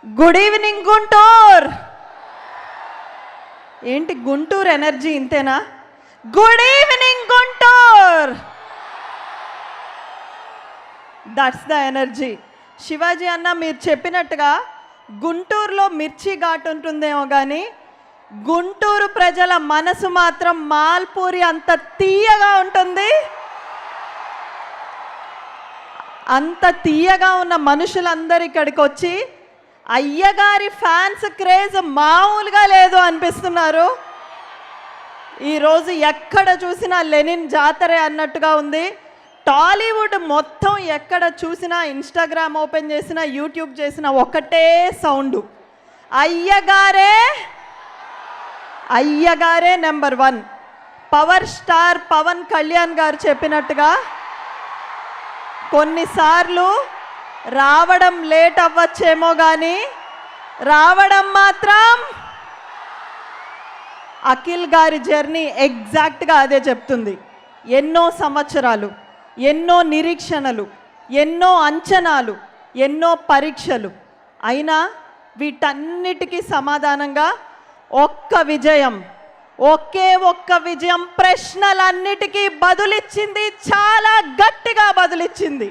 Good evening Guntur. ఏంటి Guntur energy ఇంతేనా? Good evening Guntur, that's the energy. Shivaji అన్న మీరు చెప్పినట్టుగా గుంటూరులో మిర్చి ఘాటు ఉంటుందేమో కానీ గుంటూరు ప్రజల మనసు మాత్రం మాల్పూరి అంత తీయగా ఉంటుంది. అంత తీయగా ఉన్న మనుషులందరూ ఇక్కడికి వచ్చి అయ్యగారి ఫ్యాన్స్ క్రేజ్ మామూలుగా లేదు అనిపిస్తున్నారు. ఈరోజు ఎక్కడ చూసినా లెనిన్ జాతరే అన్నట్టుగా ఉంది. టాలీవుడ్ మొత్తం ఎక్కడ చూసినా, ఇన్స్టాగ్రామ్ ఓపెన్ చేసినా, యూట్యూబ్ చేసినా ఒకటే సౌండ్, అయ్యగారే అయ్యగారే number 1. Power star Pavan Kalyan గారు చెప్పినట్టుగా కొన్నిసార్లు రావడం లేట్ అవ్వచ్చేమో కానీ రావడం మాత్రం అఖిల్ గారి జర్నీ ఎగ్జాక్ట్గా అదే చెప్తుంది. ఎన్నో సంవత్సరాలు, ఎన్నో నిరీక్షణలు, ఎన్నో అంచనాలు, ఎన్నో పరీక్షలు, అయినా వీటన్నిటికీ సమాధానంగా ఒక్క విజయం, ఒక్క విజయం ప్రశ్నలన్నిటికీ బదులిచ్చింది. చాలా గట్టిగా బదులిచ్చింది.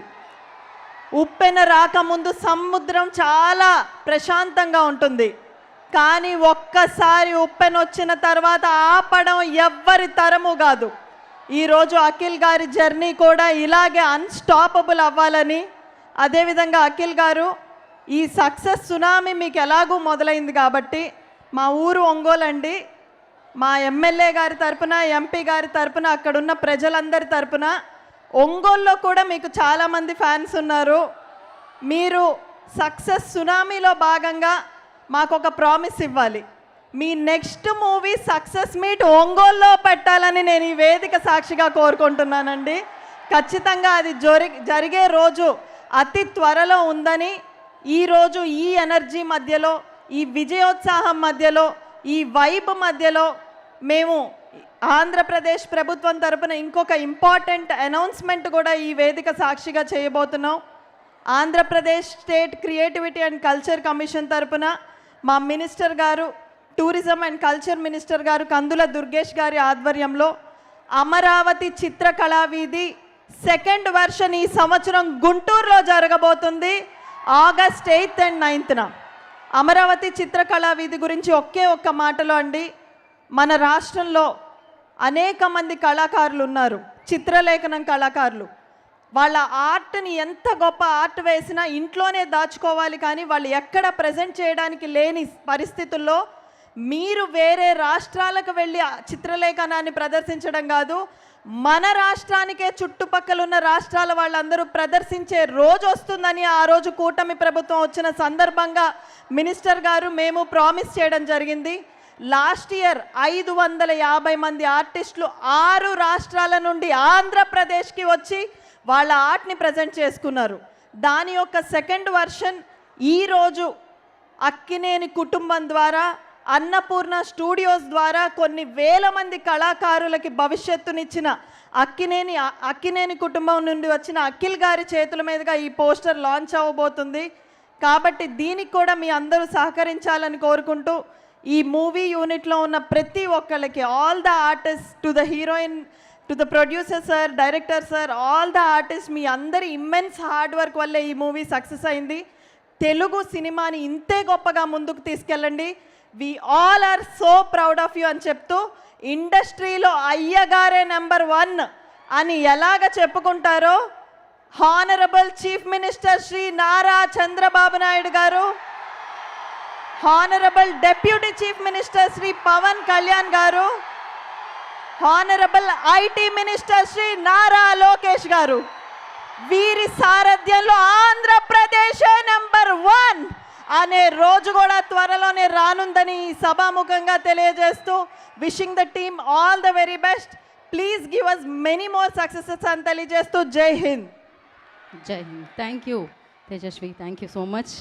ఉప్పెన రాకముందు సముద్రం చాలా ప్రశాంతంగా ఉంటుంది, కానీ ఒక్కసారి ఉప్పెన వచ్చిన తర్వాత ఆపడం ఎవ్వరి తరము కాదు. ఈరోజు అఖిల్ గారి జర్నీ కూడా ఇలాగే అన్స్టాపబుల్ అవ్వాలని, అదేవిధంగా అఖిల్ గారు ఈ సక్సెస్ సునామీ మీకు ఎలాగూ మొదలైంది కాబట్టి మా ఊరు ఒంగోలు అండి, మా ఎమ్మెల్యే గారి తరపున, ఎంపీ గారి తరపున, అక్కడున్న ప్రజలందరి తరపున ఒంగోలులో కూడా మీకు చాలామంది ఫ్యాన్స్ ఉన్నారు. మీరు సక్సెస్ సునామీలో భాగంగా మాకు ఒక ప్రామిస్ ఇవ్వాలి. మీ నెక్స్ట్ మూవీ సక్సెస్ మీట్ ఒంగోలులో పెట్టాలని నేను ఈ వేదిక సాక్షిగా కోరుకుంటున్నానండి. ఖచ్చితంగా అది జరిగే రోజు అతి త్వరలో ఉందని, ఈరోజు ఈ ఎనర్జీ మధ్యలో, ఈ విజయోత్సాహం మధ్యలో, ఈ వైబ్ మధ్యలో మేము ఆంధ్రప్రదేశ్ ప్రభుత్వం తరపున ఇంకొక ఇంపార్టెంట్ అనౌన్స్మెంట్ కూడా ఈ వేదిక సాక్షిగా చేయబోతున్నాం. Andhra Pradesh state creativity and culture commission తరపున మా మినిస్టర్ గారు, టూరిజం అండ్ కల్చర్ మినిస్టర్ గారు కందుల దుర్గేష్ గారి ఆధ్వర్యంలో అమరావతి చిత్రకళా వీధి 2nd వెర్షన్ ఈ సంవత్సరం గుంటూరులో జరగబోతుంది. August 8th and 9th. Amaravati చిత్రకళా వీధి గురించి ఒక్క మాటలో అండి, మన రాష్ట్రంలో అనేక మంది కళాకారులు ఉన్నారు, చిత్రలేఖనం కళాకారులు. వాళ్ళ ఆర్ట్ని ఎంత గొప్ప ఆర్ట్ వేసినా ఇంట్లోనే దాచుకోవాలి, కానీ వాళ్ళు ఎక్కడ ప్రజెంట్ చేయడానికి లేని పరిస్థితుల్లో మీరు వేరే రాష్ట్రాలకు వెళ్ళి చిత్రలేఖనాన్ని ప్రదర్శించడం కాదు, మన రాష్ట్రానికే చుట్టుపక్కల ఉన్న రాష్ట్రాల వాళ్ళందరూ ప్రదర్శించే రోజు వస్తుందని ఆ రోజు కూటమి ప్రభుత్వం వచ్చిన సందర్భంగా మినిస్టర్ గారు మేము ప్రామిస్ చేయడం జరిగింది. లాస్ట్ ఇయర్ 550 మంది ఆర్టిస్టులు 6 రాష్ట్రాల నుండి ఆంధ్రప్రదేశ్కి వచ్చి వాళ్ళ ఆర్ట్ని ప్రజెంట్ చేసుకున్నారు. దాని యొక్క 2nd వెర్షన్ ఈరోజు అక్కినేని కుటుంబం ద్వారా, అన్నపూర్ణ స్టూడియోస్ ద్వారా కొన్ని వేల మంది కళాకారులకి భవిష్యత్తునిచ్చిన అక్కినేని కుటుంబం నుండి వచ్చిన అఖిల్ గారి చేతుల మీదుగా ఈ పోస్టర్ లాంచ్ అవ్వబోతుంది. కాబట్టి దీనికి కూడా మీ అందరూ సహకరించాలని కోరుకుంటూ, ఈ మూవీ యూనిట్లో ఉన్న ప్రతి ఒక్కళ్ళకి, all the artist, to the heroine, to the producer sir, director sir, all the artist, మీ అందరి ఇమ్మెన్స్ హార్డ్ వర్క్ వల్లే ఈ మూవీ సక్సెస్ అయింది. తెలుగు సినిమాని ఇంతే గొప్పగా ముందుకు తీసుకెళ్ళండి. We all are so proud of you అని చెప్తూ, ఇండస్ట్రీలో అయ్యగారే నెంబర్ 1 అని ఎలాగ చెప్పుకుంటారో honourable chief minister Shri Nara Chandrababu Naidu garu, honourable deputy chief minister Shri Pawan Kalyan garu, honourable IT minister Shri Nara Lokesh garu, వీరి సారథ్యంలో ఆంధ్రప్రదేశ్ నెంబర్ 1 అనే రోజు కూడా త్వరలోనే రానుందని సభాముఖంగా తెలియజేస్తూ, wishing the team all the very best. Please give us many more successes అని తెలియజేస్తూ జై హింద్. జై Hind. Thank you Tejaswi, thank you so much.